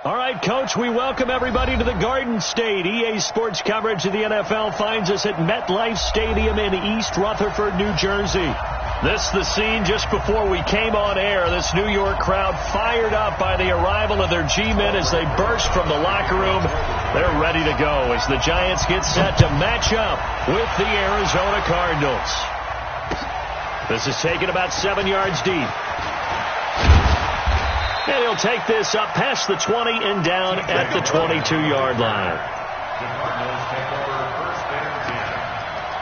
All right, Coach, we welcome everybody to the Garden State. EA Sports coverage of the NFL finds us at MetLife Stadium in East Rutherford, New Jersey. This the scene just before we came on air. This New York crowd fired up by the arrival of their G-men as they burst from the locker room. They're ready to go as the Giants get set to match up with the Arizona Cardinals. This is taken about 7 yards deep. And he'll take this up past the 20 and down at the 22-yard line. The Cardinals take over first and 10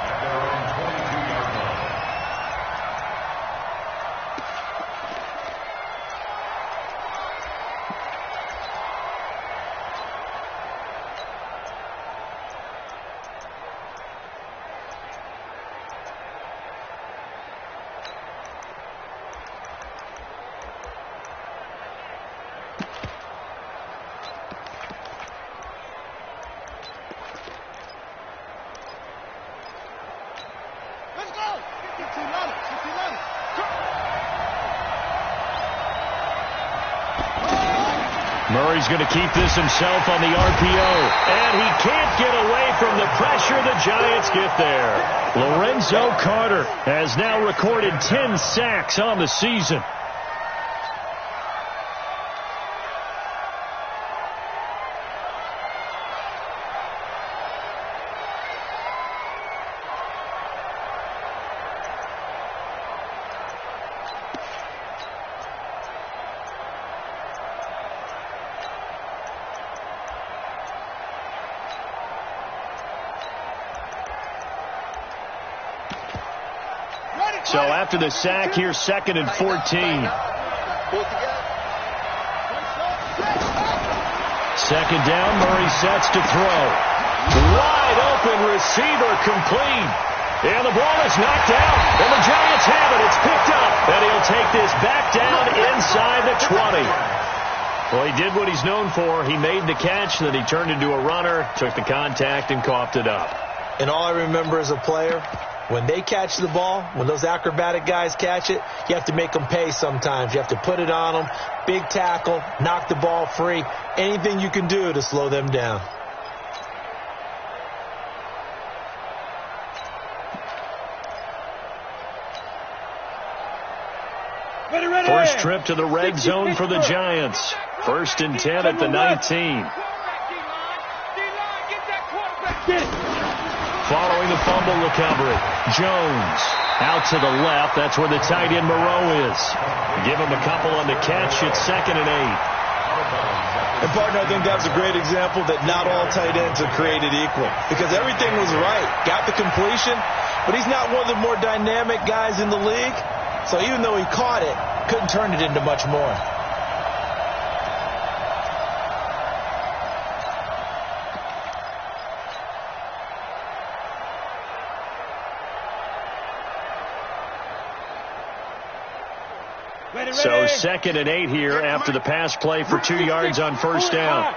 at their own 22-yard line. Murray's going to keep this himself on the RPO. And he can't get away from the pressure. The Giants get there. Lorenzo Carter has now recorded 10 sacks on the season. So after the sack, here's 2nd and 14. Second down, Murray sets to throw. Wide open receiver complete. And the ball is knocked out. And the Giants have it. It's picked up. And he'll take this back down inside the 20. Well, he did what he's known for. He made the catch, then he turned into a runner, took the contact, and coughed it up. And all I remember as a player, when they catch the ball, when those acrobatic guys catch it, you have to make them pay sometimes. You have to put it on them, big tackle, knock the ball free, anything you can do to slow them down. First trip to the red zone for the Giants. 1st and 10 at the 19. Following the fumble recovery, Jones out to the left. That's where the tight end Moreau is. Give him a couple on the catch. It's 2nd and 8. And, partner, I think that's a great example that not all tight ends are created equal. Because everything was right. Got the completion, but he's not one of the more dynamic guys in the league. So even though he caught it, couldn't turn it into much more. So 2nd and 8 here after the pass play for 2 yards on first down.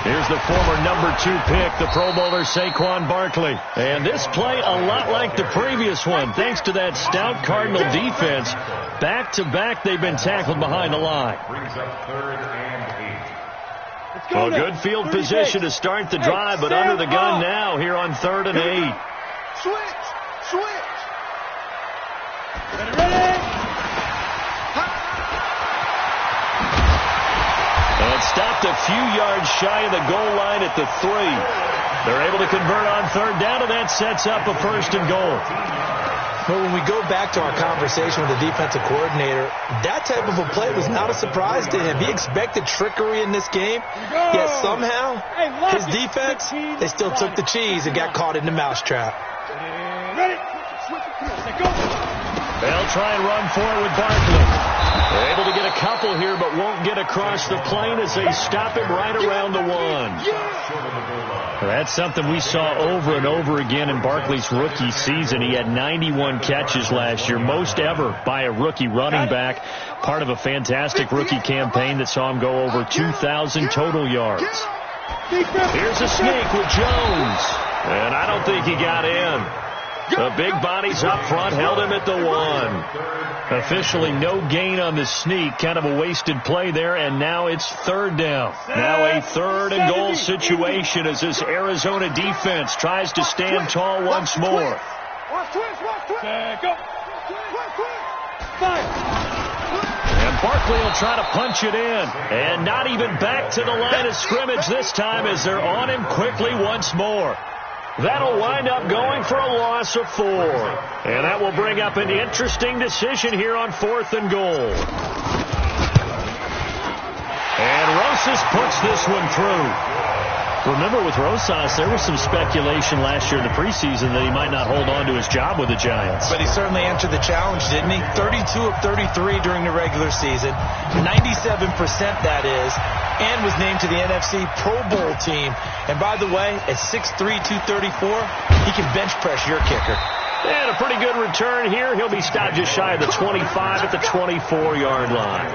Here's the former number 2 pick, the Pro Bowler Saquon Barkley. And this play a lot like the previous one, thanks to that stout Cardinal defense. Back-to-back, they've been tackled behind the line. Brings up 3rd and 8. Well, good field position to start the drive, but under the gun now here on 3rd and 8. Switch. And stopped a few yards shy of the goal line at the 3. They're able to convert on 3rd down, and that sets up a 1st and goal. But when we go back to our conversation with the defensive coordinator, that type of a play was not a surprise to him. He expected trickery in this game, yet somehow his defense, they still took the cheese and got caught in the mousetrap. They'll try and run forward with Barkley. They're able to get a couple here, but won't get across the plane as they stop him right around the 1. That's something we saw over and over again in Barkley's rookie season. He had 91 catches last year, most ever by a rookie running back, part of a fantastic rookie campaign that saw him go over 2,000 total yards. Here's a sneak with Jones, and I don't think he got in. The big bodies up front held him at the 1. Officially no gain on the sneak. Kind of a wasted play there, and now it's third down. Now a 3rd and goal situation as this Arizona defense tries to stand tall once more. And Barkley will try to punch it in. And not even back to the line of scrimmage this time as they're on him quickly once more. That'll wind up going for a loss of 4. And that will bring up an interesting decision here on 4th and goal. And Rosas puts this one through. Remember, with Rosas, there was some speculation last year in the preseason that he might not hold on to his job with the Giants. But he certainly answered the challenge, didn't he? 32 of 33 during the regular season, 97% that is, and was named to the NFC Pro Bowl team. And by the way, at 6'3", 234, he can bench press your kicker. And a pretty good return here. He'll be stopped just shy of the 25 at the 24-yard line.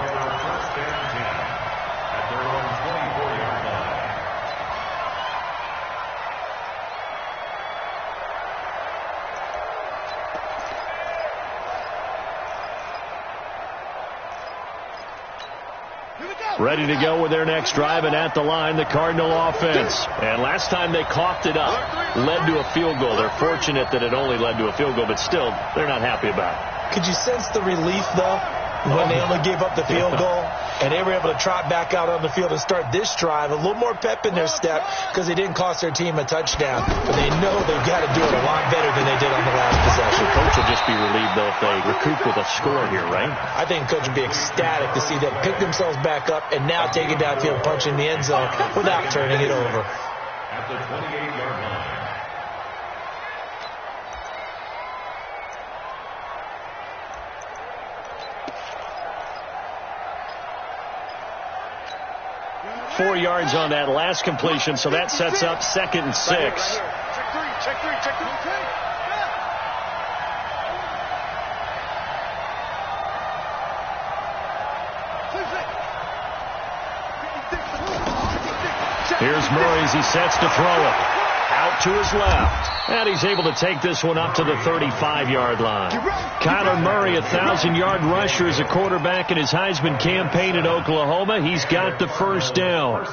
Ready to go with their next drive, and at the line, the Cardinal offense. And last time they coughed it up, led to a field goal. They're fortunate that it only led to a field goal, but still, they're not happy about it. Could you sense the relief, though, when they only gave up the field goal? And they were able to trot back out on the field and start this drive. A little more pep in their step because they didn't cost their team a touchdown. But they know they've got to do it a lot better than they did on the last possession. Coach will just be relieved, though, if they recoup with a score here, right? I think Coach would be ecstatic to see them pick themselves back up and now take it downfield, punch in the end zone without turning it over. At the 28-yard line. .4 yards on that last completion, so that sets up 2nd and 6. Check three. Here's Murray as he sets to throw it. Out to his left. And he's able to take this one up to the 35-yard line. Kyler Murray, 1,000-yard rusher as a quarterback in his Heisman campaign at Oklahoma. He's got the first down.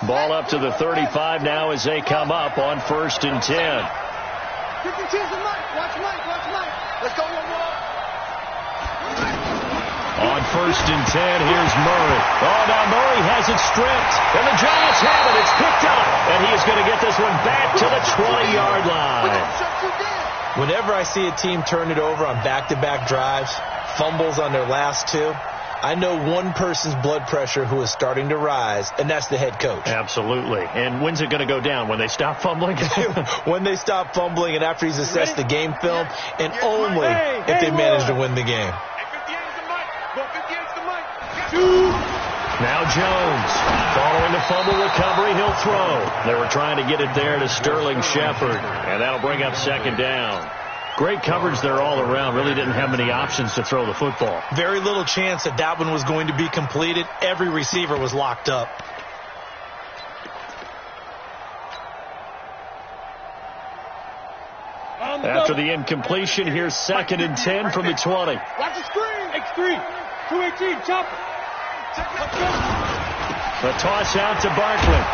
Ball up to the 35 now as they come up on 1st and 10. Let's go one more. On 1st and 10, here's Murray. Oh, now Murray has it stripped. And the Giants have it. It's picked up. And he is going to get this one back to the 20-yard line. Whenever I see a team turn it over on back-to-back drives, fumbles on their last 2, I know one person's blood pressure who is starting to rise, and that's the head coach. Absolutely. And when's it going to go down? When they stop fumbling? When they stop fumbling and after he's assessed the game film, and only if they manage to win the game. Now Jones, following the fumble recovery, he'll throw. They were trying to get it there to Sterling Shepard, and that'll bring up 2nd down. Great coverage there all around. Really didn't have many options to throw the football. Very little chance that one was going to be completed. Every receiver was locked up. After the incompletion, here's 2nd and 10 from the 20. Watch the screen. X3. 218. Chop. The toss out to Barkley.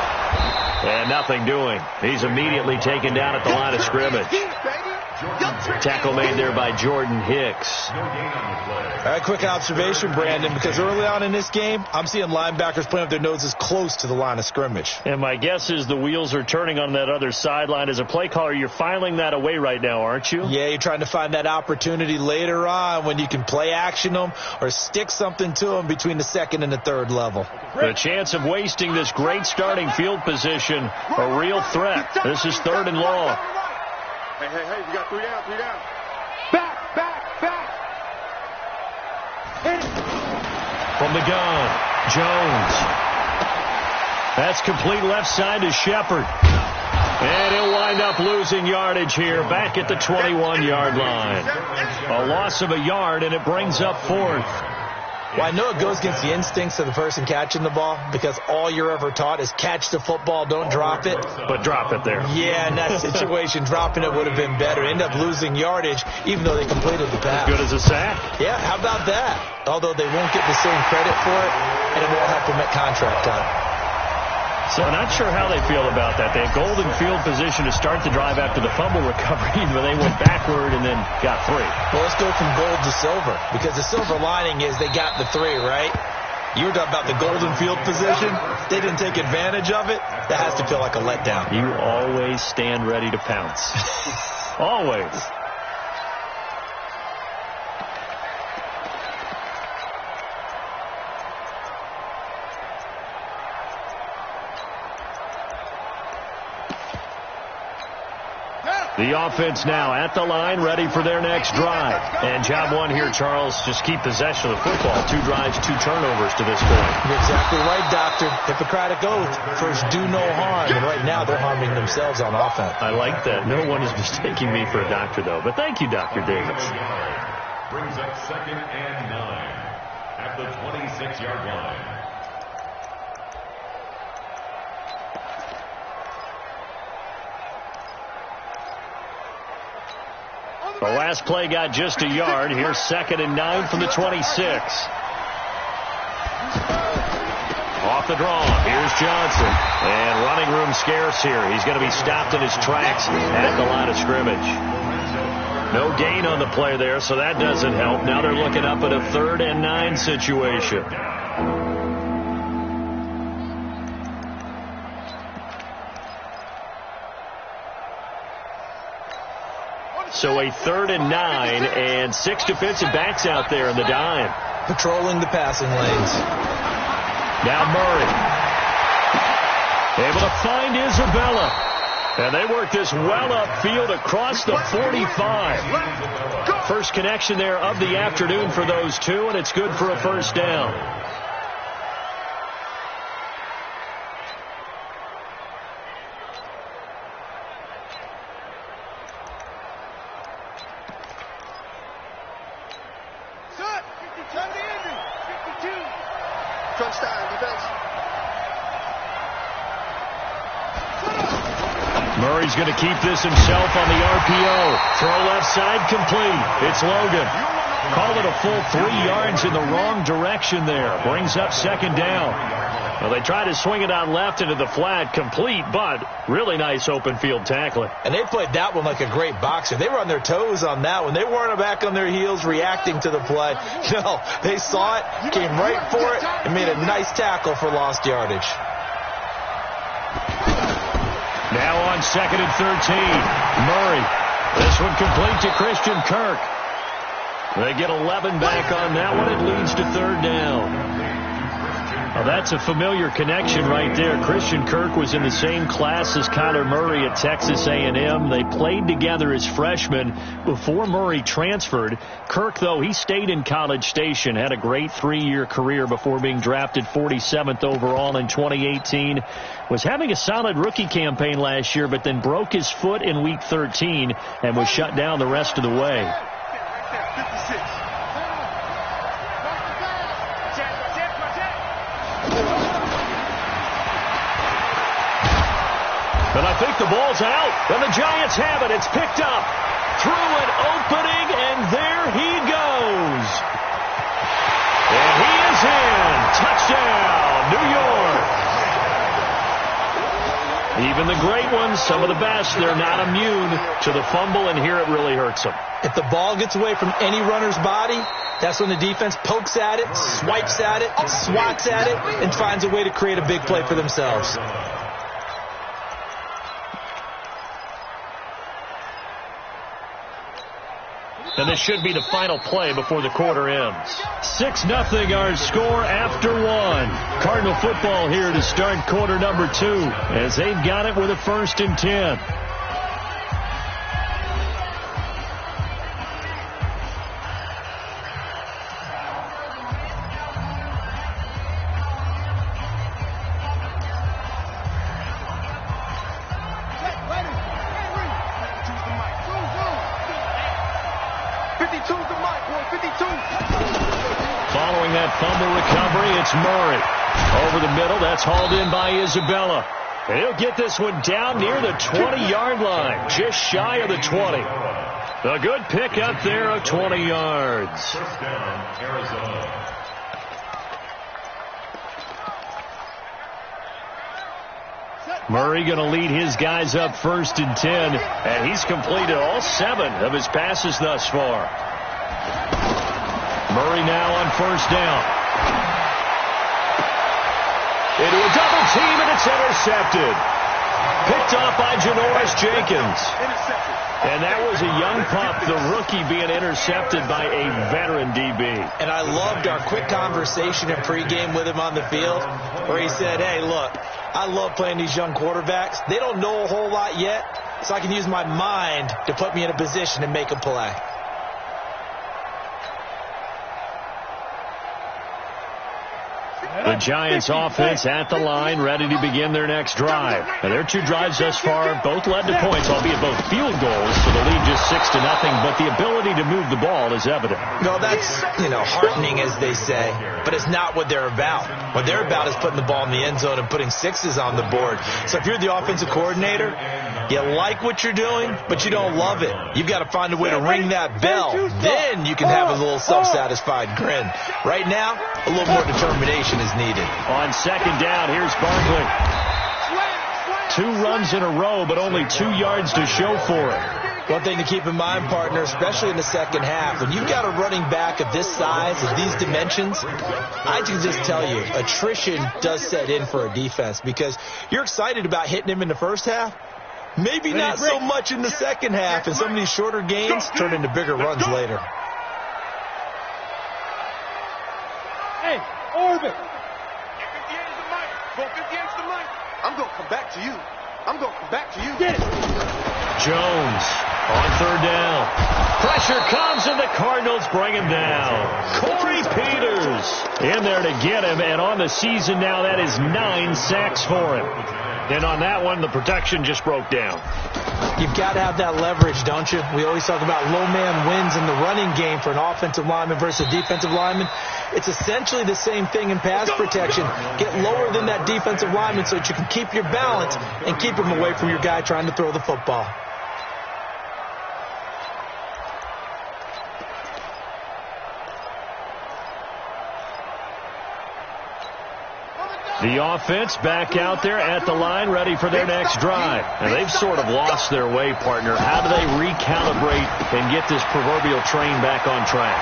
And nothing doing. He's immediately taken down at the line of scrimmage. Tackle made there by Jordan Hicks. No gain on the play. All right, quick observation, Brandon, because early on in this game, I'm seeing linebackers playing with their noses close to the line of scrimmage. And my guess is the wheels are turning on that other sideline. As a play caller, you're filing that away right now, aren't you? Yeah, you're trying to find that opportunity later on when you can play action them or stick something to them between the 2nd and the 3rd level. The chance of wasting this great starting field position, a real threat. This is 3rd and long. Hey, we got 3 down. Back. From the gun, Jones. That's complete left side to Shepard. And he'll wind up losing yardage here back at the 21-yard line. A loss of a yard, and it brings up fourth. Well, I know it goes against the instincts of the person catching the ball because all you're ever taught is catch the football, don't drop it. But drop it there. Yeah, in that situation, dropping it would have been better. End up losing yardage, even though they completed the pass. As good as a sack. Yeah, how about that? Although they won't get the same credit for it, and it won't help them at contract time. So I'm not sure how they feel about that. They had golden field position to start the drive after the fumble recovery, but they went backward and then got 3. Well, let's go from gold to silver, because the silver lining is they got the 3, right? You were talking about the golden field position. They didn't take advantage of it. That has to feel like a letdown. You always stand ready to pounce. Always. The offense now at the line, ready for their next drive. And job one here, Charles, just keep possession of the football. 2 drives, 2 turnovers to this point. You're exactly right, Doctor. Hippocratic oath. First, do no harm. And right now, they're harming themselves on offense. I like that. No one is mistaking me for a doctor, though. But thank you, Dr. Davis. Brings up 2nd and 9 at the 26-yard line. The last play got just a yard. Here's 2nd and 9 from the 26. Off the draw. Here's Johnson. And running room scarce here. He's going to be stopped in his tracks at the line of scrimmage. No gain on the play there, so that doesn't help. Now they're looking up at a 3rd and 9 situation. So a 3rd and 9 and 6 defensive backs out there in the dime. Patrolling the passing lanes. Now Murray. Able to find Isabella. And they work this well upfield across the 45. First connection there of the afternoon for those two, and it's good for a first down. Murray's going to keep this himself on the RPO. Throw left side complete. It's Logan. Call it a full 3 yards in the wrong direction there. Brings up 2nd down. Well, they try to swing it on left into the flat. Complete, but really nice open field tackling. And they played that one like a great boxer. They were on their toes on that one. They weren't back on their heels reacting to the play. No, they saw it, came right for it, and made a nice tackle for lost yardage. Now on 2nd and 13. Murray. This one complete to Christian Kirk. They get 11 back on that one. It leads to 3rd down. Well, that's a familiar connection right there. Christian Kirk was in the same class as Kyler Murray at Texas A&M. They played together as freshmen before Murray transferred. Kirk, though, he stayed in College Station, had a great 3-year career before being drafted 47th overall in 2018. Was having a solid rookie campaign last year, but then broke his foot in Week 13 and was shut down the rest of the way. But I think the ball's out, and the Giants have it. It's picked up through an opening, and there he goes. And he is in. Touchdown, New York. Even the great ones, some of the best, they're not immune to the fumble, and here it really hurts them. If the ball gets away from any runner's body, that's when the defense pokes at it, swipes at it, swats at it, and finds a way to create a big play for themselves. And this should be the final play before the quarter ends. 6-0 our score after 1. Cardinal football here to start quarter number 2 as they've got it with a 1st and 10. that fumble recovery. It's Murray. Over the middle. That's hauled in by Isabella. And he'll get this one down near the 20-yard line. Just shy of the 20. A good pick up there of 20 yards. First down, Arizona. Murray going to lead his guys up 1st and 10. And he's completed all 7 of his passes thus far. Murray now on 1st down. Into a double team, and it's intercepted. Picked off by Janoris Jenkins. And that was a young pup, the rookie, being intercepted by a veteran DB. And I loved our quick conversation in pregame with him on the field where he said, hey, look, I love playing these young quarterbacks. They don't know a whole lot yet, so I can use my mind to put me in a position to make a play. The Giants offense at the line, ready to begin their next drive. And their 2 drives thus far both led to points, albeit both field goals, so the lead just 6-0. But the ability to move the ball is evident. No, that's, heartening, as they say, but it's not what they're about. What they're about is putting the ball in the end zone and putting 6s on the board. So if you're the offensive coordinator, you like what you're doing, but you don't love it. You've got to find a way to ring that bell. Then you can have a little self-satisfied grin. Right now, a little more determination is needed. On 2nd down, here's Barkley. 2 runs in a row, but only 2 yards to show for it. One thing to keep in mind, partner, especially in the second half, when you've got a running back of this size, of these dimensions, I can just tell you, attrition does set in for a defense because you're excited about hitting him in the first half. Maybe not so much in the second half, and some of these shorter gains turn into bigger runs later. Hey, Orbit. I'm going to come back to you. I'm going to come back to you. Get it. Jones on 3rd down. Pressure comes, and the Cardinals bring him down. Corey Peters in there to get him, and on the season now, that is 9 sacks for him. And on that one, the protection just broke down. You've got to have that leverage, don't you? We always talk about low man wins in the running game for an offensive lineman versus a defensive lineman. It's essentially the same thing in pass protection. Get lower than that defensive lineman so that you can keep your balance and keep him away from your guy trying to throw the football. The offense back out there at the line, ready for their next drive. And they've sort of lost their way, partner. How do they recalibrate and get this proverbial train back on track?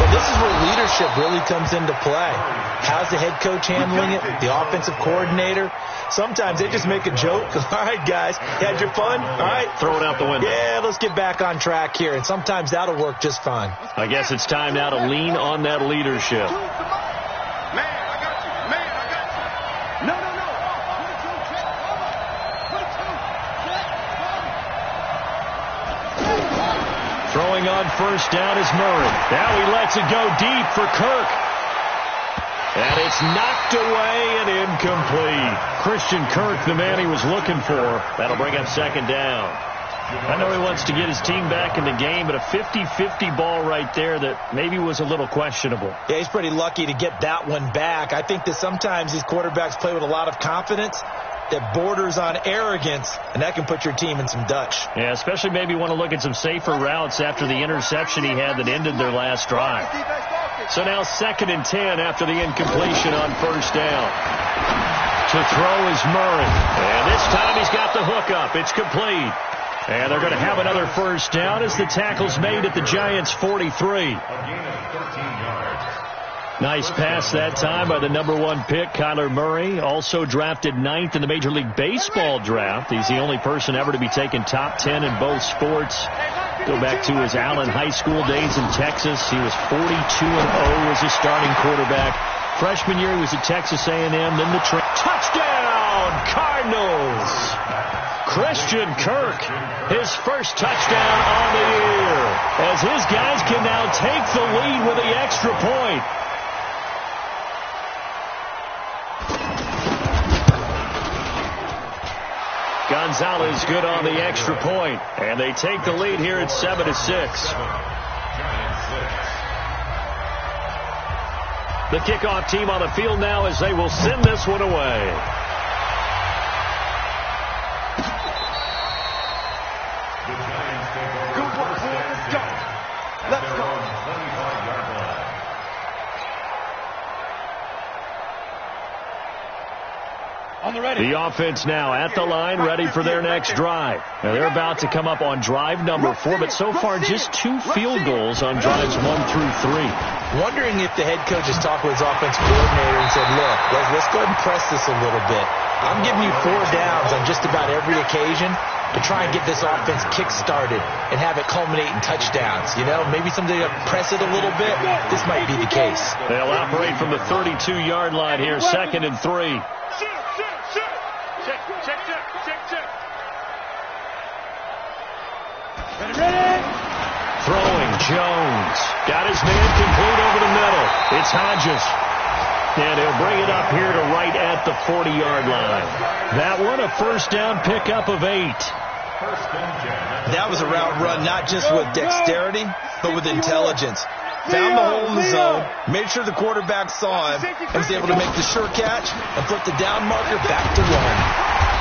Well, this is where leadership really comes into play. How's the head coach handling it? The offensive coordinator? Sometimes they just make a joke. All right, guys, had your fun? All right. Throw it out the window. Yeah, let's get back on track here. And sometimes that'll work just fine. I guess it's time now to lean on that leadership. Throwing on 1st down is Murray. Now he lets it go deep for Kirk. And it's knocked away and incomplete. Christian Kirk, the man he was looking for. That'll bring up 2nd down. I know he wants to get his team back in the game, but a 50-50 ball right there that maybe was a little questionable. Yeah, he's pretty lucky to get that one back. I think that sometimes these quarterbacks play with a lot of confidence that borders on arrogance, and that can put your team in some Dutch. Yeah, especially maybe want to look at some safer routes after the interception he had that ended their last drive. So now 2nd and 10 after the incompletion on 1st down. To throw is Murray. And this time he's got the hook up. It's complete. And they're going to have another 1st down as the tackle's made at the Giants' 43. Nice pass that time by the number 1 pick, Kyler Murray. Also drafted 9th in the Major League Baseball draft. He's the only person ever to be taken top 10 in both sports. Go back to his Allen High School days in Texas. He was 42-0 as a starting quarterback. Freshman year he was at Texas A&M, then the touchdown, Cardinals. Christian Kirk, his first touchdown on the year, as his guys can now take the lead with the extra point. Gonzalez good on the extra point, and they take the lead here at 7-6. The kickoff team on the field now as they will send this one away. Let's go. On the ready. The offense now at the line, ready for their next drive. Now they're about to come up on drive number 4, but so far just 2 field goals on drives 1 through 3. Wondering if the head coach has talked with his offense coordinator and said, look, let's go ahead and press this a little bit. I'm giving you 4 downs on just about every occasion to try and get this offense kick-started and have it culminate in touchdowns. You know, maybe somebody to press it a little bit. This might be the case. They'll operate from the 32-yard line here, 2nd and 3. Ready. Throwing, Jones. Got his man complete over the middle. It's Hodges. And he'll bring it up here to right at the 40-yard line. That one, a first down pickup of 8. That was a route run not just with dexterity, but with intelligence. Found the hole in the zone, made sure the quarterback saw him, and was able to make the sure catch and flip the down marker back to 1.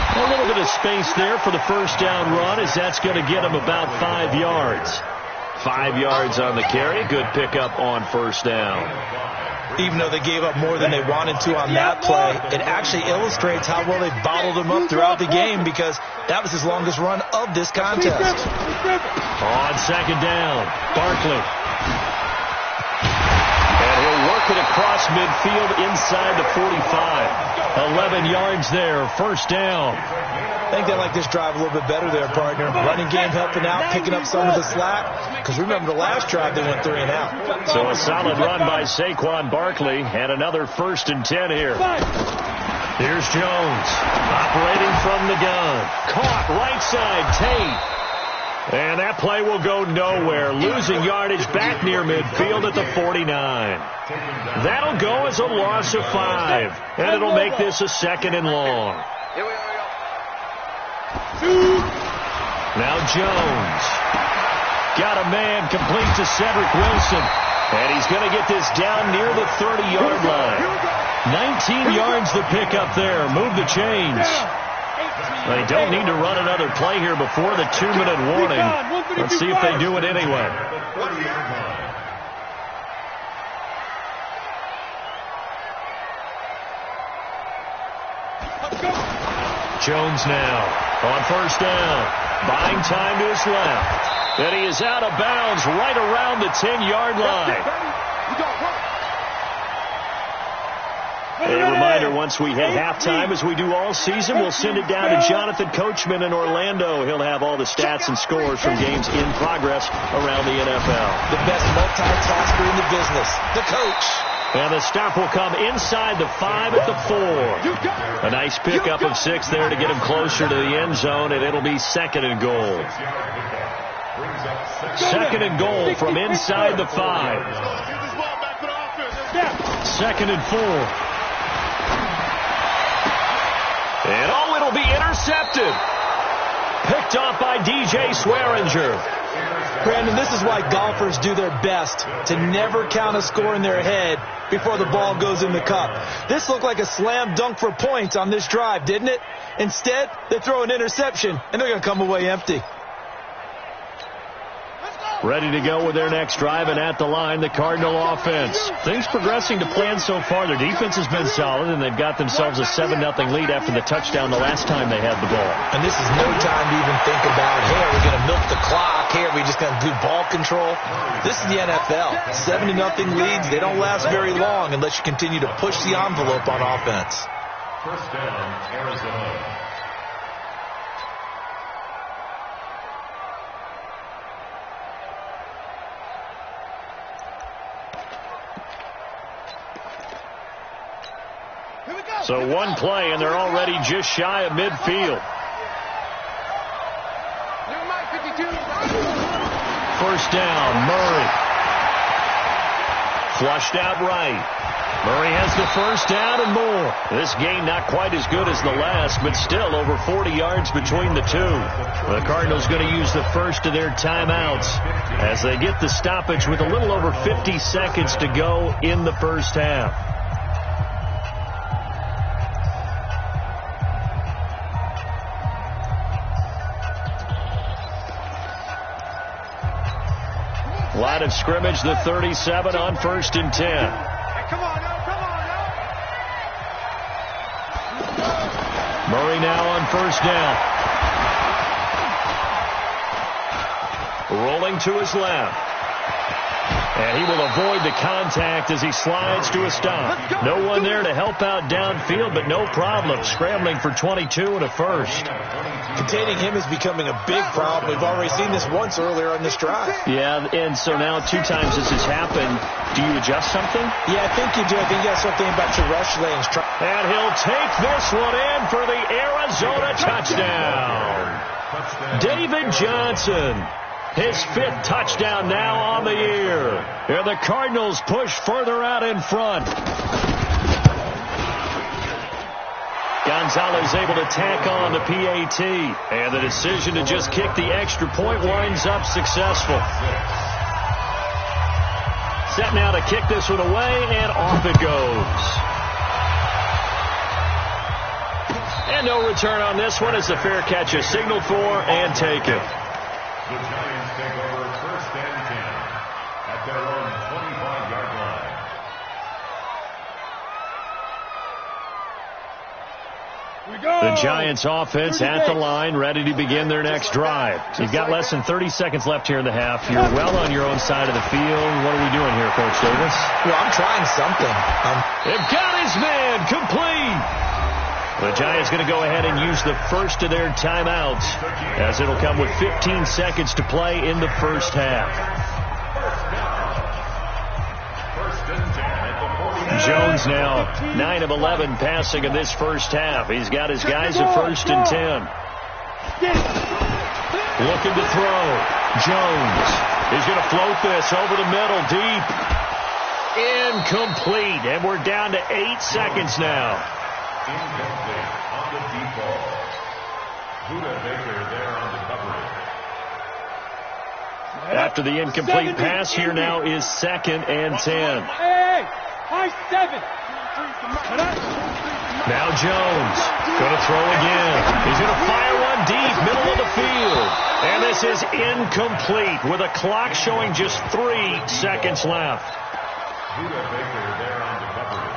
A little bit of space there for the first down run, as that's going to get him about 5 yards. 5 yards on the carry. Good pickup on first down. Even though they gave up more than they wanted to on that play, it actually illustrates how well they bottled him up throughout the game, because that was his longest run of this contest. On second down, Barkley. And he'll work it across midfield inside the 45. 11 yards there, first down. I think they like this drive a little bit better there, partner. Running game helping out, picking up some of the slack. Because remember, the last drive they went 3 and out. So a solid run by Saquon Barkley, and another 1st and 10 here. Here's Jones, operating from the gun. Caught right side, Tate. And that play will go nowhere, losing yardage back near midfield at the 49. That'll go as a loss of 5, and it'll make this a 2nd and long. Now Jones. Got a man complete to Cedric Wilson. And he's going to get this down near the 30-yard line. 19 yards to pick up there. Move the chains. They don't need to run another play here before the 2-minute warning. Let's see if they do it anyway. Jones now on first down. Buying time to his left. And he is out of bounds right around the 10-yard line. A reminder, once we hit halftime, as we do all season, we'll send it down to Jonathan Coachman in Orlando. He'll have all the stats and scores from games in progress around the NFL. The best multitasker in the business, the coach. And the stop will come inside the 5 at the 4. A nice pickup of 6 there to get him closer to the end zone, and it'll be 2nd and goal. 2nd and goal from inside the 5. 2nd and 4. And oh, it'll be intercepted. Picked off by DJ Swearinger. Brandon, this is why golfers do their best to never count a score in their head before the ball goes in the cup. This looked like a slam dunk for points on this drive, didn't it? Instead, they throw an interception, and they're going to come away empty. Ready to go with their next drive, and at the line, the Cardinal offense. Things progressing to plan so far. Their defense has been solid, and they've got themselves a 7-0 lead after the touchdown the last time they had the ball. And this is no time to even think about, hey, are we going to milk the clock? Hey, are we just going to do ball control? This is the NFL. 7-0 leads, they don't last very long unless you continue to push the envelope on offense. First down, Arizona. So one play, and they're already just shy of midfield. First down, Murray. Flushed out right. Murray has the first down and more. This game not quite as good as the last, but still over 40 yards between the two. The Cardinals going to use the first of their timeouts as they get the stoppage with a little over 50 seconds to go in the first half. Line of scrimmage, the 37 on 1st and 10. Come on now, come on now. Murray now on 1st down. Rolling to his left. And he will avoid the contact as he slides to a stop. No one there to help out downfield, but no problem. Scrambling for 22 and a first. Containing him is becoming a big problem. We've already seen this once earlier on this drive. Yeah, and so now 2 times this has happened. Do you adjust something? Yeah, I think you do. I think you got something about your rush lanes. And he'll take this one in for the Arizona touchdown. David Johnson. His 5th touchdown now on the year. And the Cardinals push further out in front. Gonzalez able to tack on the PAT. And the decision to just kick the extra point winds up successful. Set now to kick this one away, and off it goes. And no return on this one as the fair catch is signaled for and taken. The Giants take over 1st and 10 at their own 25-yard line. The Giants offense at the line, ready to begin their next drive. You've got less than 30 seconds left here in the half. You're well on your own side of the field. What are we doing here, Coach Davis? Well, I'm trying something. They've got his man complete. The Giants going to go ahead and use the first of their timeouts as it'll come with 15 seconds to play in the first half. Jones now 9 of 11 passing in this first half. He's got his guys at 1st and 10. Looking to throw. Jones. He's going to float this over the middle deep. Incomplete. And we're down to 8 seconds now. Incomplete on the deep ball. Buda Baker there on the coverage. After the incomplete pass, here now is 2nd and 10. Hey, high 7. Now Jones going to throw again. He's going to fire one deep, middle of the field. And this is incomplete with a clock showing just 3 seconds left. Buda Baker there on the coverage.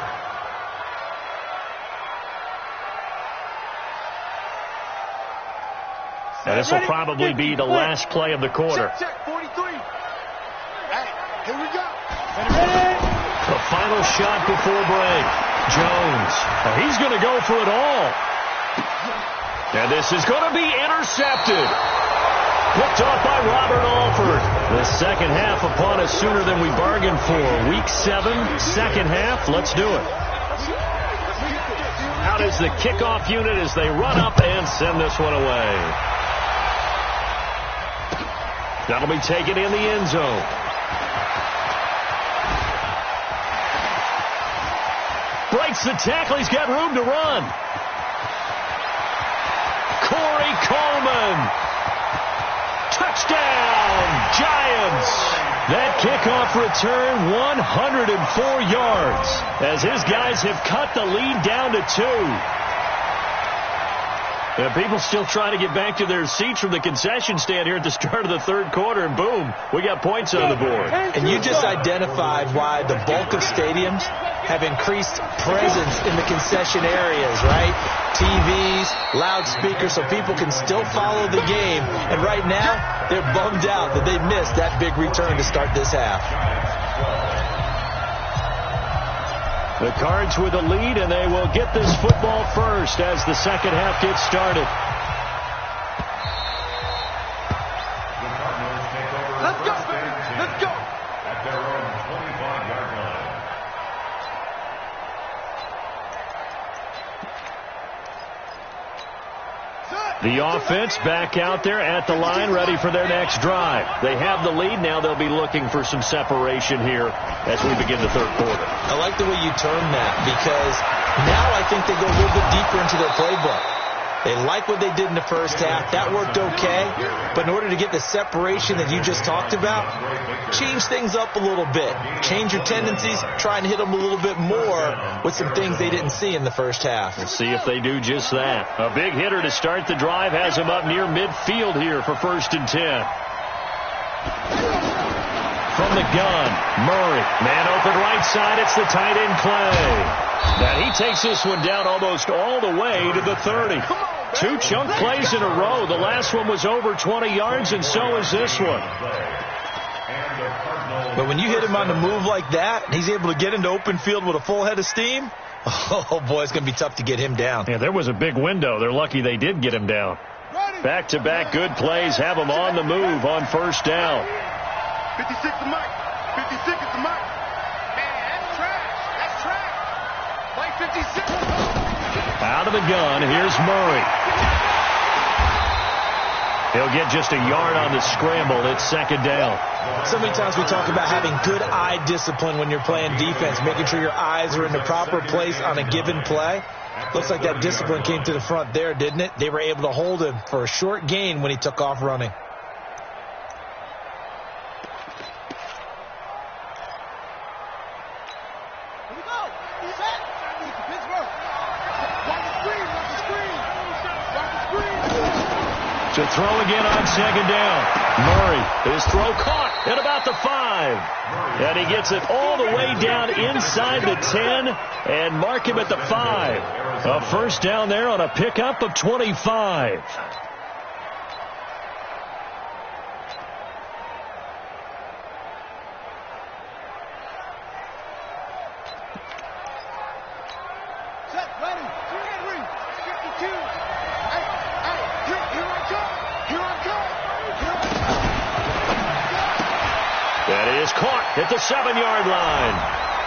And this will probably be the last play of the quarter. Check, 43. Hey, here we go. The final shot before break. Jones. He's going to go for it all. And this is going to be intercepted. Picked off by Robert Alford. The second half upon us sooner than we bargained for. Week 7, second half. Let's do it. Out is the kickoff unit as they run up and send this one away. That'll be taken in the end zone. Breaks the tackle. He's got room to run. Corey Coleman. Touchdown, Giants. That kickoff return, 104 yards, as his guys have cut the lead down to 2. People still trying to get back to their seats from the concession stand here at the start of the third quarter, and boom, we got points on the board. And you just identified why the bulk of stadiums have increased presence in the concession areas, right? TVs, loudspeakers, so people can still follow the game. And right now, they're bummed out that they missed that big return to start this half. The Cards with the lead, and they will get this football first as the second half gets started. Let's go, baby. Let's go. At their own 25-yard line. Set. The offense back out there at the line, ready for their next drive. They have the lead. Now they'll be looking for some separation here as we begin the third quarter. I like the way you term that, because now I think they go a little bit deeper into their playbook. They like what they did in the first half. That worked okay. But in order to get the separation that you just talked about, change things up a little bit. Change your tendencies. Try and hit them a little bit more with some things they didn't see in the first half. We'll see if they do just that. A big hitter to start the drive has him up near midfield here for 1st and 10. From the gun, Murray. Man open right side. It's the tight end Clay. And he takes this one down almost all the way to the 30. 2 chunk plays in a row. The last one was over 20 yards, and so is this one. But when you hit him on the move like that, and he's able to get into open field with a full head of steam, oh, boy, it's going to be tough to get him down. Yeah, there was a big window. They're lucky they did get him down. Back-to-back good plays have him on the move on 1st down. 56 to Mike. 56 is the Mike. Man, that's trash. That's trash. Play 56. Out of the gun, here's Murray. He'll get just a yard on the scramble. It's 2nd down. So many times we talk about having good eye discipline when you're playing defense, making sure your eyes are in the proper place on a given play. Looks like that discipline came to the front there, didn't it? They were able to hold him for a short gain when he took off running. To throw again on 2nd down. Murray, his throw caught at about the 5. And he gets it all the way down inside the 10 and mark him at the 5. A 1st down there on a pickup of 25. At the 7-yard line.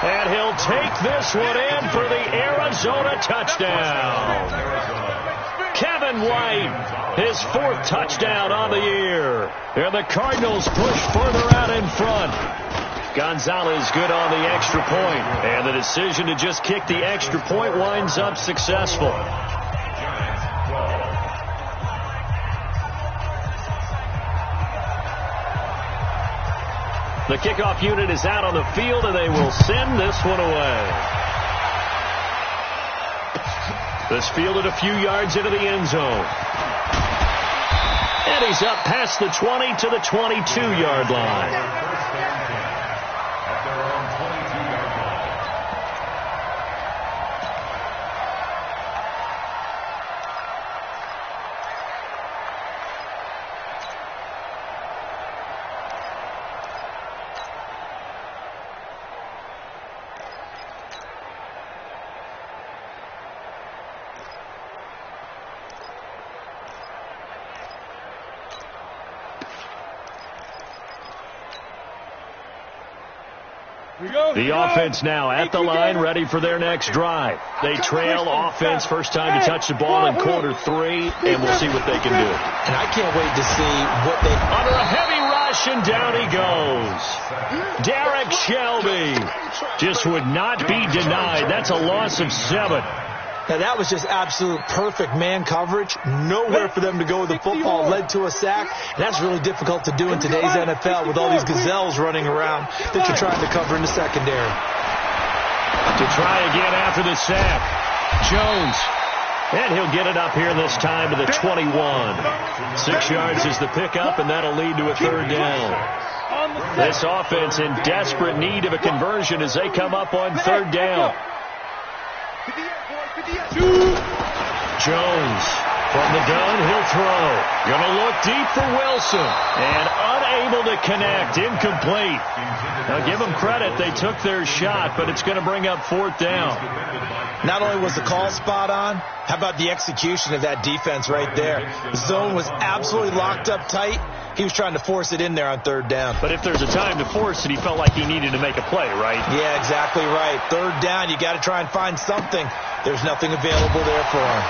And he'll take this one in for the Arizona touchdown. Kevin White, his 4th touchdown on the year. And the Cardinals push further out in front. Gonzalez good on the extra point. And the decision to just kick the extra point winds up successful. The kickoff unit is out on the field, and they will send this one away. This fielded a few yards into the end zone. And he's up past the 20 to the 22-yard line. The offense now at the line, ready for their next drive. They trail offense, first time to touch the ball in quarter 3, and we'll see what they can do. And I can't wait to see what they... Under a heavy rush, and down he goes. Derek Shelby just would not be denied. That's a loss of 7. Now, that was just absolute perfect man coverage. Nowhere for them to go with the football. Led to a sack. And that's really difficult to do in today's NFL with all these gazelles running around that you're trying to cover in the secondary. To try again after the sack. Jones. And he'll get it up here this time to the 21. 6 yards is the pickup, and that'll lead to a 3rd down. This offense in desperate need of a conversion as they come up on 3rd down. Jones from the gun, he'll throw. Gonna look deep for Wilson. And unable to connect, incomplete. Now give them credit, they took their shot, but it's going to bring up 4th down. Not only was the call spot on, how about the execution of that defense right there? The zone was absolutely locked up tight. He was trying to force it in there on 3rd down. But if there's a time to force it, he felt like he needed to make a play, right? Yeah, exactly right. 3rd down, you got to try and find something. There's nothing available there for him.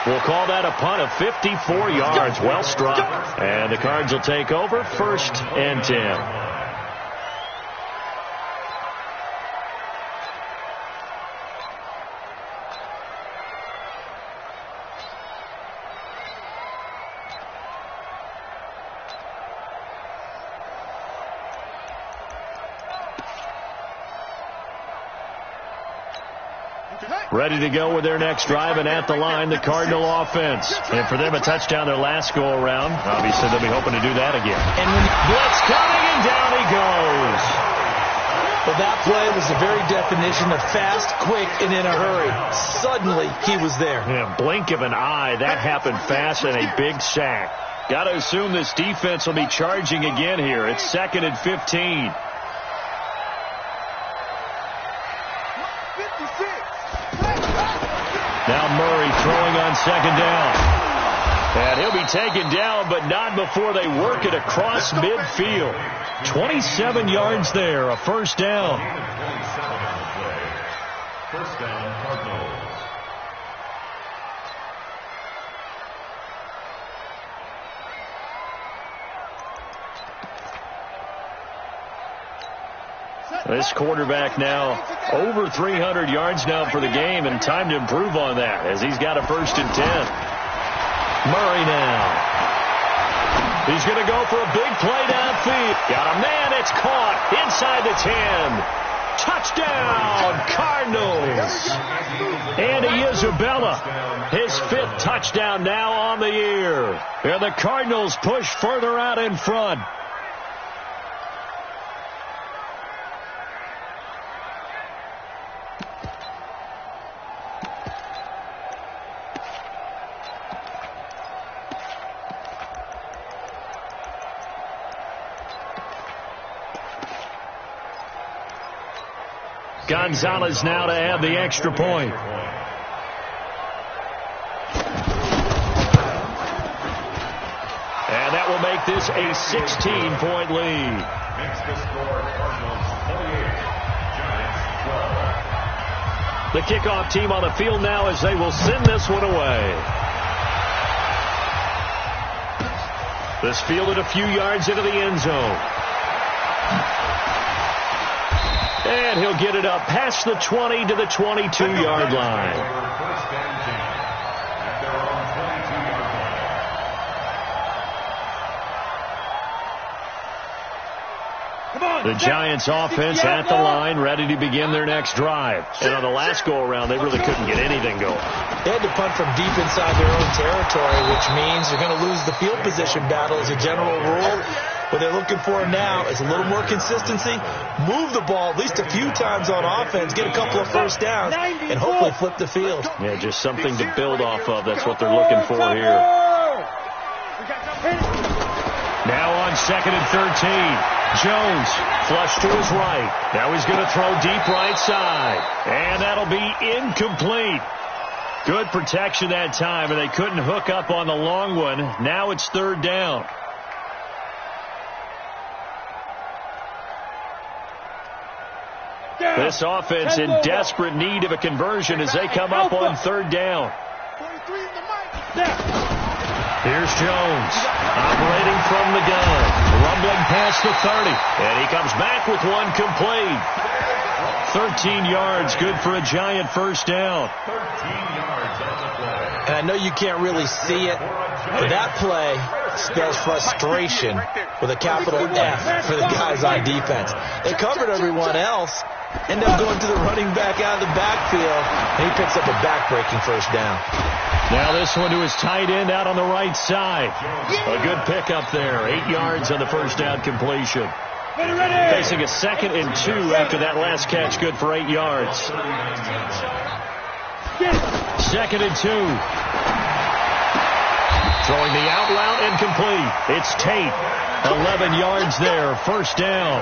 We'll call that a punt of 54 yards. Well struck. And the Cards will take over 1st and 10. Ready to go with their next drive, and at the line, the Cardinal offense. And for them, a touchdown their last go-around. Obviously, they'll be hoping to do that again. And when blitz coming, and down he goes. Well, that play was the very definition of fast, quick, and in a hurry. Suddenly, he was there. Yeah, blink of an eye. That happened fast, and a big sack. Got to assume this defense will be charging again here. It's 2nd and 15. Now Murray throwing on 2nd down. And he'll be taken down, but not before they work it across midfield. 27 yards there, a 1st down. 1st down, Cardinals. This quarterback now over 300 yards now for the game, and time to improve on that as he's got a 1st and 10. Murray now. He's going to go for a big play downfield. Got a man. It's caught inside the 10. Touchdown, Cardinals. Andy Isabella, his 5th touchdown now on the year. And the Cardinals push further out in front. Gonzalez now to add the extra point. And that will make this a 16-point lead. Makes the score Cardinals 28, Giants 12. The kickoff team on the field now as they will send this one away. This fielded a few yards into the end zone. And he'll get it up past the 20 to the 22-yard line. 1st and 10 at their own 22-yard line. The Giants offense at the line, ready to begin their next drive. And on the last go-around, they really couldn't get anything going. They had to punt from deep inside their own territory, which means they're going to lose the field position battle as a general rule. What they're looking for now is a little more consistency, move the ball at least a few times on offense, get a couple of 1st downs, and hopefully flip the field. Yeah, just something to build off of. That's what they're looking for here. Now on 2nd and 13. Jones flush to his right. Now he's going to throw deep right side. And that'll be incomplete. Good protection that time, and they couldn't hook up on the long one. Now it's 3rd down. This offense in desperate need of a conversion as they come up on 3rd down. Here's Jones operating from the gun, rumbling past the 30, and he comes back with one complete. 13 yards, good for a Giant 1st down. 13 yards on the play. And I know you can't really see it, but that play spells frustration with a capital F for the guys on defense. They covered everyone else, end up going to the running back out of the backfield, and he picks up a back-breaking 1st down. Now this one to his tight end out on the right side. A good pickup there. 8 yards on the 1st down completion. Facing a 2nd and 2 after that last catch, good for 8 yards. 2nd and 2. Throwing the out route incomplete. It's Tate. 11 yards there. 1st down.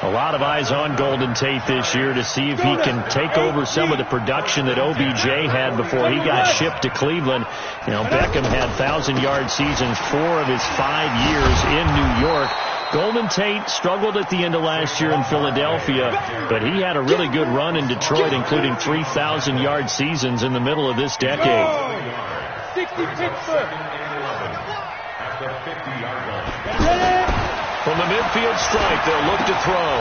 A lot of eyes on Golden Tate this year to see if he can take over some of the production that OBJ had before he got shipped to Cleveland. You know, Beckham had 1,000-yard seasons 4 of his 5 years in New York. Golden Tate struggled at the end of last year in Philadelphia, but he had a really good run in Detroit, including 3,000-yard seasons in the middle of this decade. 60 Pittsburgh. From the midfield strike, they'll look to throw.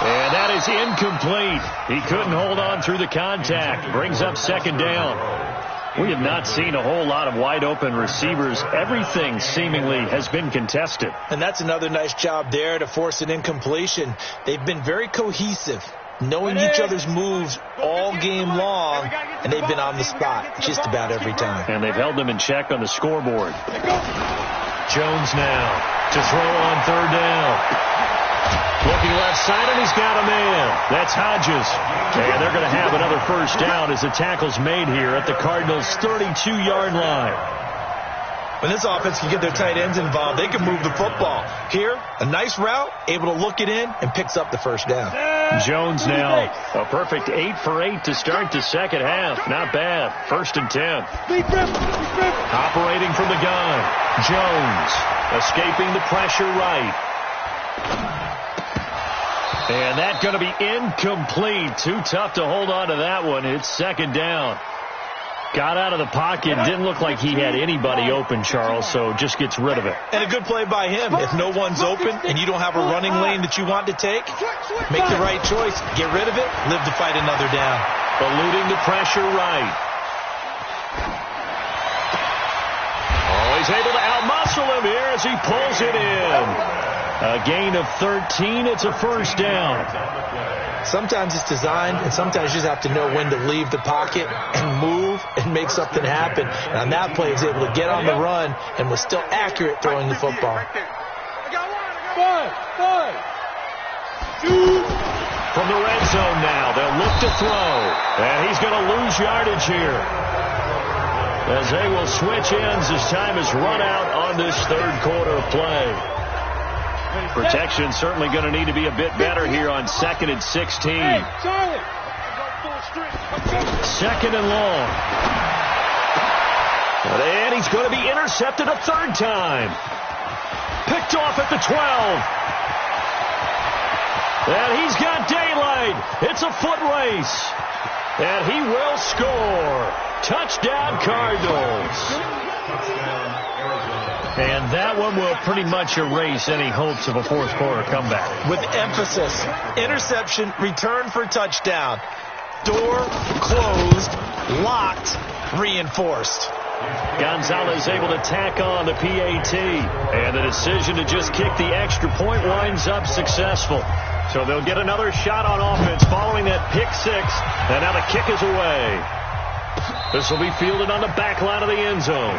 And that is incomplete. He couldn't hold on through the contact. Brings up second down. We have not seen a whole lot of wide-open receivers. Everything seemingly has been contested. And that's another nice job there to force an incompletion. They've been very cohesive, knowing each other's moves all game long, and they've been on the spot just about every time. And they've held them in check on the scoreboard. Jones now to throw on third down. Looking left side, and he's got a man. That's Hodges. And they're going to have another first down as the tackle's made here at the Cardinals' 32-yard line. When this offense can get their tight ends involved, they can move the football. Here, a nice route, able to look it in, and picks up the first down. Jones now, a perfect 8 for 8 to start the second half. Not bad. 1st and 10. Operating from the gun. Jones escaping the pressure right. And that's going to be incomplete. Too tough to hold on to that one. It's second down. Got out of the pocket. Didn't look like he had anybody open, Charles, so just gets rid of it. And a good play by him. If no one's open and you don't have a running lane that you want to take, make the right choice. Get rid of it. Live to fight another down. Eluding the pressure right. Oh, he's able to outmuscle him here as he pulls it in. A gain of 13. It's a first down. Sometimes it's designed, and sometimes you just have to know when to leave the pocket and move and make something happen. And on that play, he was able to get on the run and was still accurate throwing the football. From the red zone now, they'll look to throw. And he's going to lose yardage here, as they will switch ends as time is run out on this third quarter of play. Protection certainly going to need to be a bit better here on 2nd and 16. 2nd and long. And he's going to be intercepted a third time. Picked off at the 12. And he's got daylight. It's a foot race. And he will score. Touchdown, Cardinals. And that one will pretty much erase any hopes of a fourth quarter comeback. With emphasis, interception, return for touchdown. Door closed, locked, reinforced. Gonzalez able to tack on the PAT. And the decision to just kick the extra point winds up successful. So they'll get another shot on offense following that pick six. And now the kick is away. This will be fielded on the back line of the end zone.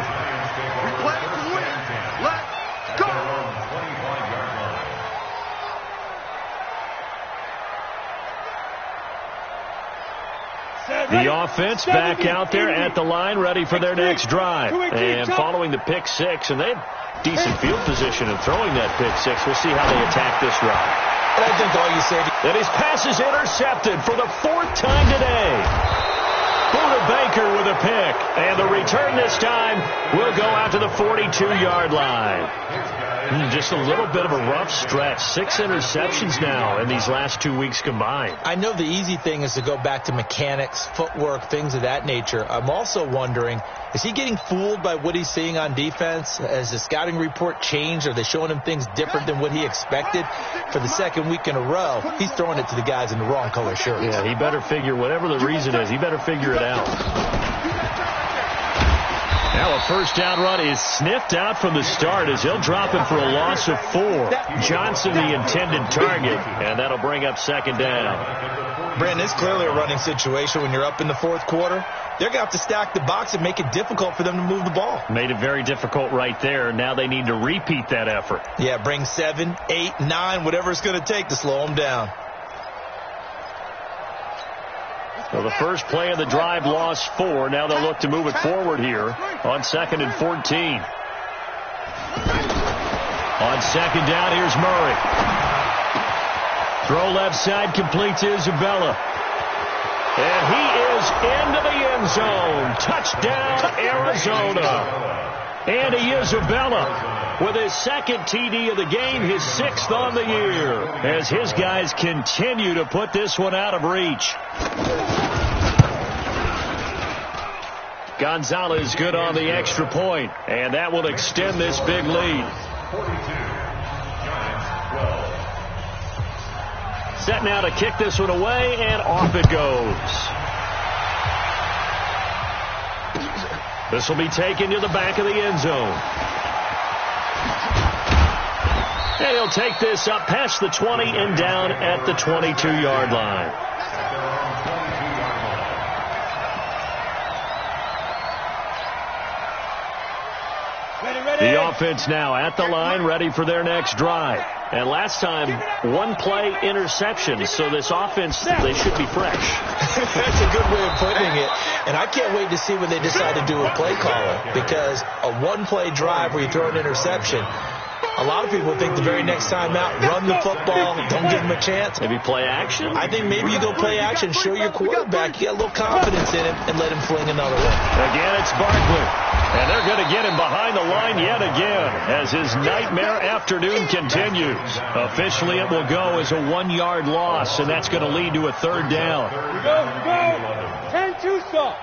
The offense back out there at the line, ready for their next drive. And following the pick six, and they have decent field position in throwing that pick six. We'll see how they attack this drive. And I think all you say... And his pass is intercepted for the 4th time today. Buda Baker with a pick. And the return this time will go out to the 42-yard line. Just a little bit of a rough stretch. 6 interceptions now in these last 2 weeks combined. I know the easy thing is to go back to mechanics, footwork, things of that nature. I'm also wondering, is he getting fooled by what he's seeing on defense? Has the scouting report changed? Are they showing him things different than what he expected? For the second week in a row, he's throwing it to the guys in the wrong color shirts. Yeah, he better figure, whatever the reason is, he better figure it out. Now a first down run is sniffed out from the start as he'll drop him for a loss of 4. Johnson the intended target, and that'll bring up second down. Brandon, it's clearly a running situation when you're up in the fourth quarter. They're going to have to stack the box and make it difficult for them to move the ball. Made it very difficult right there. Now they need to repeat that effort. Yeah, bring 7, 8, 9, whatever it's going to take to slow them down. So the first play of the drive lost 4. Now they'll look to move it forward here on 2nd and 14. On second down, here's Murray. Throw left side, complete to Isabella. And he is into the end zone. Touchdown, Arizona. And he is Isabella with his second TD of the game, his 6th on the year, as his guys continue to put this one out of reach. Gonzalez good on the extra point, and that will extend this big lead. 42, Giants 12. Set now to kick this one away, and off it goes. This will be taken to the back of the end zone. And he'll take this up past the 20 and down at the 22-yard line. The offense now at the line, ready for their next drive. And last time, one-play interception, so this offense, they should be fresh. That's a good way of putting it. And I can't wait to see when they decide to do a play caller, because a one-play drive where you throw an interception, a lot of people think the very next time out, run the football, don't give them a chance. Maybe play action? I think maybe you go play action, show your quarterback, you got a little confidence in him, and let him fling another one. Again, it's Barkley. And they're going to get him behind the line yet again as his nightmare afternoon continues. Officially, it will go as a 1-yard loss, and that's going to lead to a 3rd down. Go. 10-2 stop.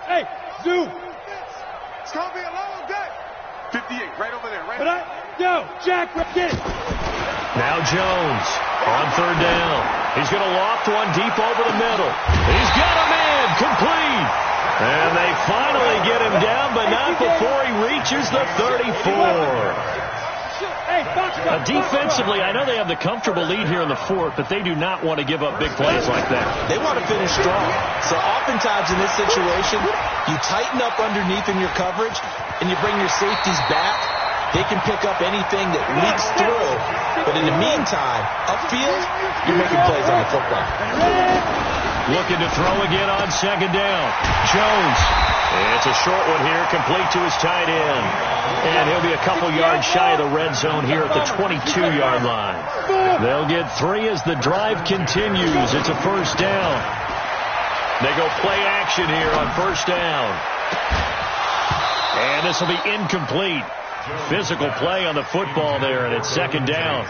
Hey, zoom. It's going to be a long day. 58, right over there, right? Yo, Jack, get it. Now Jones on 3rd down. He's going to loft one deep over the middle. He's got a man complete. And they finally get him down, but not before he reaches the 34. Defensively, I know they have the comfortable lead here in the 4th, but they do not want to give up big plays like that. They want to finish strong. So oftentimes in this situation, you tighten up underneath in your coverage, and you bring your safeties back. They can pick up anything that leaks through. But in the meantime, upfield, you're making plays on the football. Looking to throw again on 2nd down. Jones. It's a short one here, complete to his tight end. And he'll be a couple yards shy of the red zone here at the 22-yard line. They'll get 3 as the drive continues. It's a 1st down. They go play action here on 1st down. And this will be incomplete. Physical play on the football there, and it's 2nd down.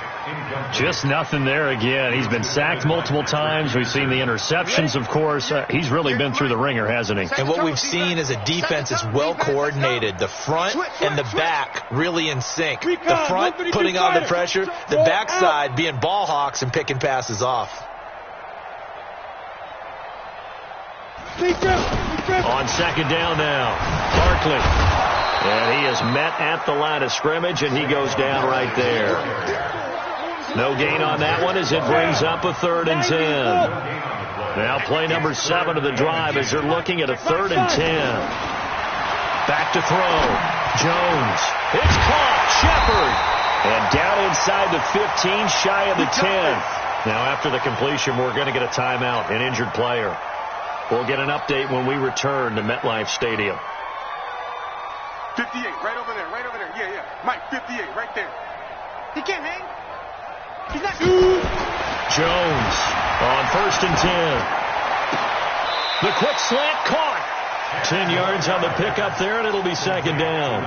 Just nothing there again. He's been sacked multiple times. We've seen the interceptions, of course. He's really been through the ringer, hasn't he? And what we've seen is a defense is well coordinated. The front and the back really in sync. The front putting on the pressure, the backside being ball hawks and picking passes off. On 2nd down now, Barkley. And he is met at the line of scrimmage, and he goes down right there. No gain on that one as it brings up a 3rd and 10. Now play number 7 of the drive as they're looking at a 3rd and 10. Back to throw. Jones. It's caught. Shepard. And down inside the 15, shy of the 10. Now after the completion, we're going to get a timeout, an injured player. We'll get an update when we return to MetLife Stadium. 58, right over there. Yeah. Mike, 58, right there. He can't hang. He's not. Jones on 1st and 10. The quick slant caught. 10 yards on the pickup there, and it'll be 2nd down.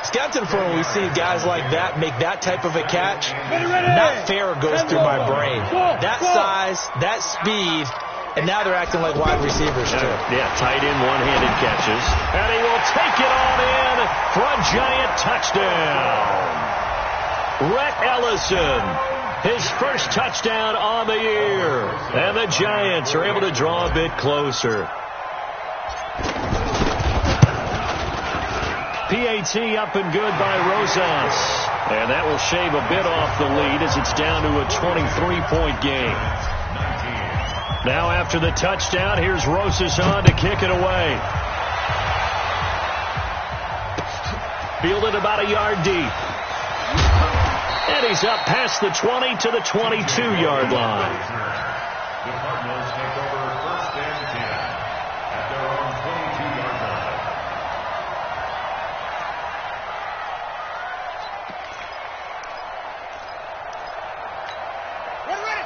It's got to the point where we've seen guys like that make that type of a catch. Not fair goes through my brain. That size, that speed. And now they're acting like wide receivers, too. Yeah, tight end, one-handed catches. And he will take it on in for a giant touchdown. Rhett Ellison, his first touchdown on the year. And the Giants are able to draw a bit closer. PAT up and good by Rosas. And that will shave a bit off the lead as it's down to a 23-point game. Now after the touchdown, here's Rosas on to kick it away. Fielded about a yard deep. And he's up past the 20 to the 22-yard line. The Cardinals take over 1st and 10 at their own 22-yard line.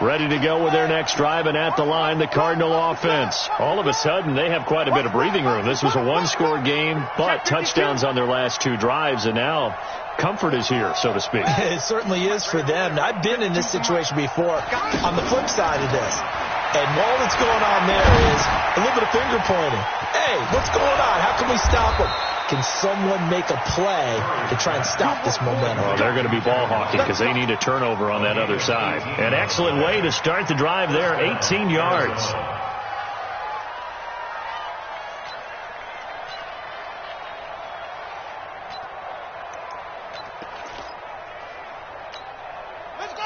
ready to go with their next drive, and at the line, the Cardinal offense. All of a sudden, they have quite a bit of breathing room. This was a one-score game, but touchdowns on their last 2 drives, and now comfort is here, so to speak. It certainly is for them. I've been in this situation before on the flip side of this. And all that's going on there is a little bit of finger pointing. Hey, what's going on? How can we stop them? Can someone make a play to try and stop this momentum? Well, they're going to be ball hawking because they need a turnover on that other side. An excellent way to start the drive there, 18 yards.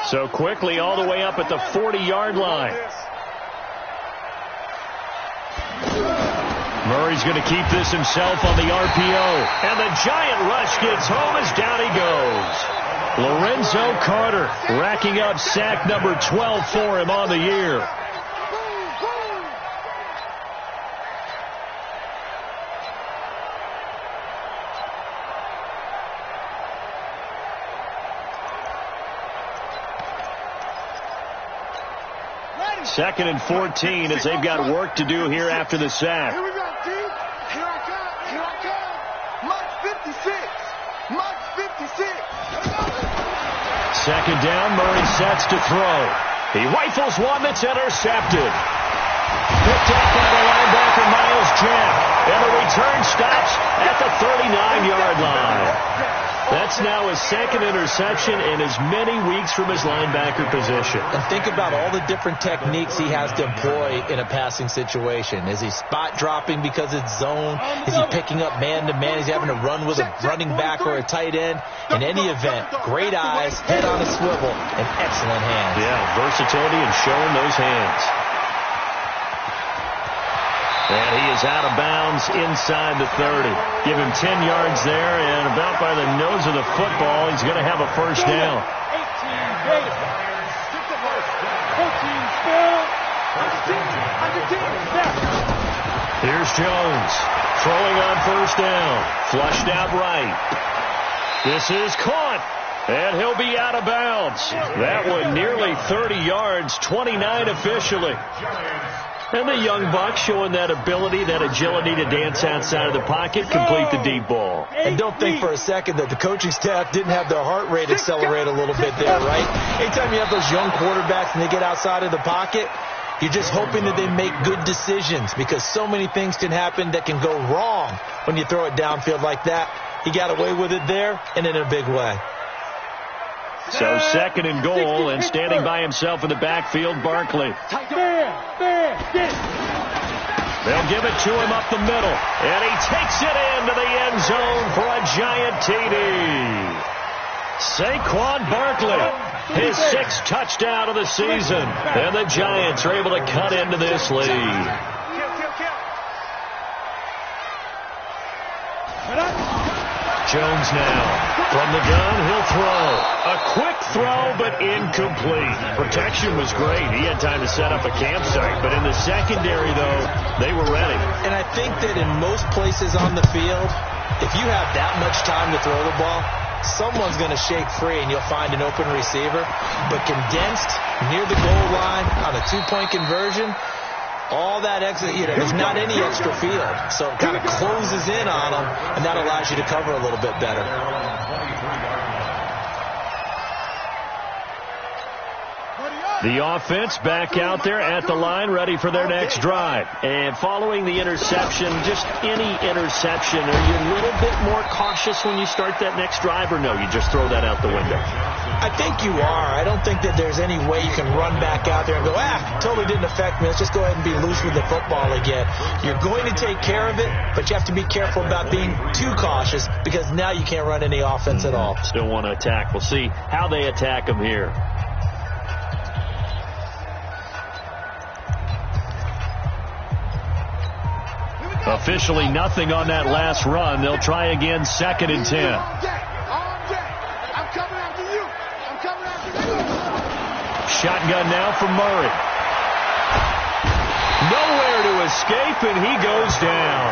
So quickly all the way up at the 40-yard line. Murray's going to keep this himself on the RPO. And the giant rush gets home as down he goes. Lorenzo Carter racking up sack number 12 for him on the year. Second and 14 as they've got work to do here after the sack. Here we go, D. Here I come. Here I come. Mark 56. Mark 56. Second down, Murray sets to throw. He rifles one that's intercepted. Picked up by the linebacker, Miles Jack. And the return stops at the 39-yard line. That's now his second interception in as many weeks from his linebacker position. And think about all the different techniques he has to employ in a passing situation. Is he spot dropping because it's zone? Is he picking up man-to-man? Is he having to run with a running back or a tight end? In any event, great eyes, head on a swivel, and excellent hands. Yeah, versatility and showing those hands. And he is out of bounds inside the 30. Give him 10 yards there, and about by the nose of the football, he's going to have a first down. 18 Vegas. 14 still. Here's Jones throwing on first down. Flushed out right. This is caught, and he'll be out of bounds. That one nearly 30 yards, 29 officially. And the young buck showing that ability, that agility to dance outside of the pocket, complete the deep ball. And don't think for a second that the coaching staff didn't have their heart rate accelerate a little bit there, right? Anytime you have those young quarterbacks and they get outside of the pocket, you're just hoping that they make good decisions because so many things can happen that can go wrong when you throw it downfield like that. He got away with it there and in a big way. So second and goal, and standing by himself in the backfield, Barkley. They'll give it to him up the middle, and he takes it into the end zone for a giant TD. Saquon Barkley, his 6th touchdown of the season, and the Giants are able to cut into this lead. Jones now from the gun, he'll throw. A quick throw, but incomplete. Protection was great. He had time to set up a campsite, but in the secondary, though, they were ready. And I think that in most places on the field, if you have that much time to throw the ball, someone's going to shake free and you'll find an open receiver. But condensed near the goal line on a 2-point conversion, all that extra, there's not any extra field. So it kind of closes in on them, and that allows you to cover a little bit better. The offense back out there at the line, ready for their next drive. And following the interception, just any interception, are you a little bit more cautious when you start that next drive, or no, you just throw that out the window? I think you are. I don't think that there's any way you can run back out there and go, totally didn't affect me. Let's just go ahead and be loose with the football again. You're going to take care of it, but you have to be careful about being too cautious because now you can't run any offense at all. Still want to attack. We'll see how they attack them here. Officially nothing on that last run. They'll try again, 2nd and 10. I'm coming after you. I'm coming after you. Shotgun now for Murray. Nowhere to escape, and he goes down.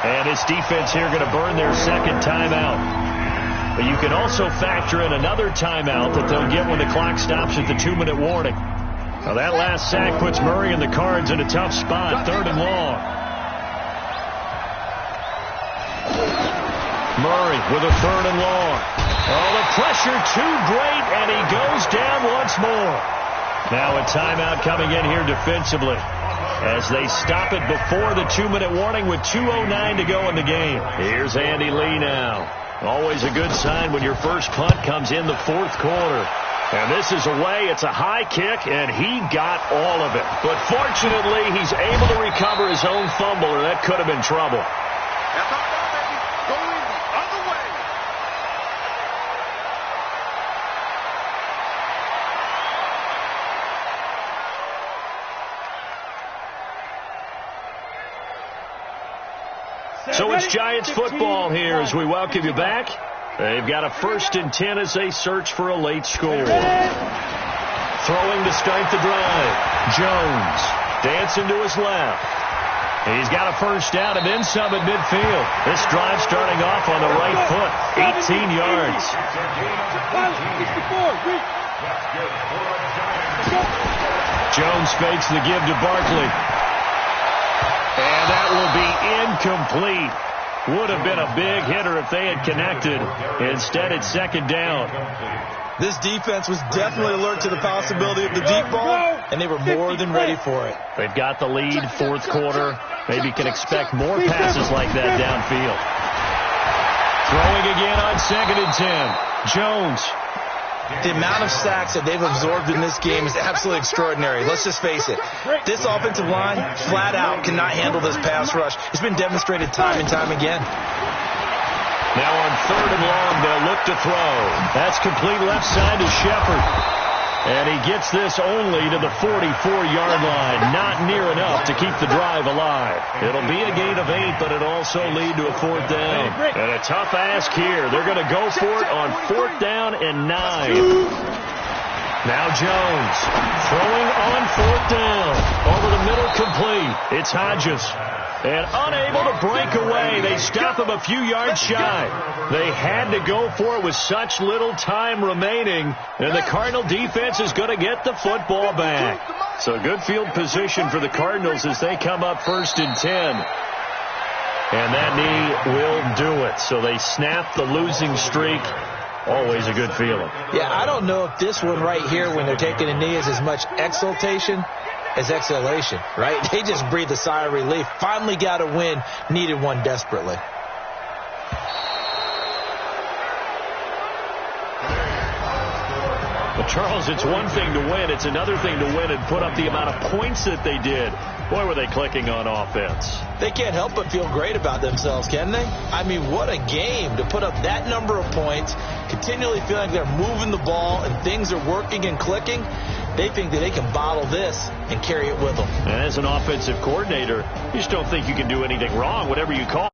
And his defense here going to burn their 2nd timeout. But you can also factor in another timeout that they'll get when the clock stops at the 2-minute warning. Well, that last sack puts Murray and the Cards in a tough spot. 3rd and long. Murray with a 3rd and long. Oh, the pressure too great, and he goes down once more. Now a timeout coming in here defensively as they stop it before the 2-minute warning with 2:09 to go in the game. Here's Andy Lee now. Always a good sign when your first punt comes in the 4th quarter. And this is away. It's a high kick, and he got all of it. But fortunately, he's able to recover his own fumble, or that could have been trouble. That's all right, baby. Going the other way. So it's Giants football here as we welcome you back. They've got a 1st and 10 as they search for a late score. Throwing to start the drive. Jones dancing to his left. He's got a first down and then some at midfield. This drive starting off on the right foot. 18 yards. Jones fakes the give to Barkley. And that will be incomplete. Would have been a big hitter if they had connected. Instead, it's 2nd down. This defense was definitely alert to the possibility of the deep ball, and they were more than ready for it. They've got the lead, 4th quarter. Maybe can expect more passes like that downfield. Throwing again on 2nd and 10. Jones. The amount of sacks that they've absorbed in this game is absolutely extraordinary. Let's just face it. This offensive line, flat out, cannot handle this pass rush. It's been demonstrated time and time again. Now on 3rd and long, they'll look to throw. That's complete left side to Shepard. And he gets this only to the 44-yard line. Not near enough to keep the drive alive. It'll be a gain of 8, but it'll also lead to a 4th down. And a tough ask here. They're going to go for it on 4th down and 9. Now Jones throwing on 4th down. Over the middle, complete. It's Hodges. And unable to break away. They stop him a few yards shy. They had to go for it with such little time remaining. And the Cardinal defense is going to get the football back. So good field position for the Cardinals as they come up 1st and 10. And that knee will do it. So they snap the losing streak. Always a good feeling. Yeah, I don't know if this one right here when they're taking a knee is as much exultation as exhalation, right? They just breathed a sigh of relief. Finally got a win. Needed one desperately. But Charles, it's one thing to win. It's another thing to win and put up the amount of points that they did. Boy, were they clicking on offense. They can't help but feel great about themselves, can they? I mean, what a game to put up that number of points, continually feeling like they're moving the ball and things are working and clicking. They think that they can bottle this and carry it with them. And as an offensive coordinator, you just don't think you can do anything wrong, whatever you call.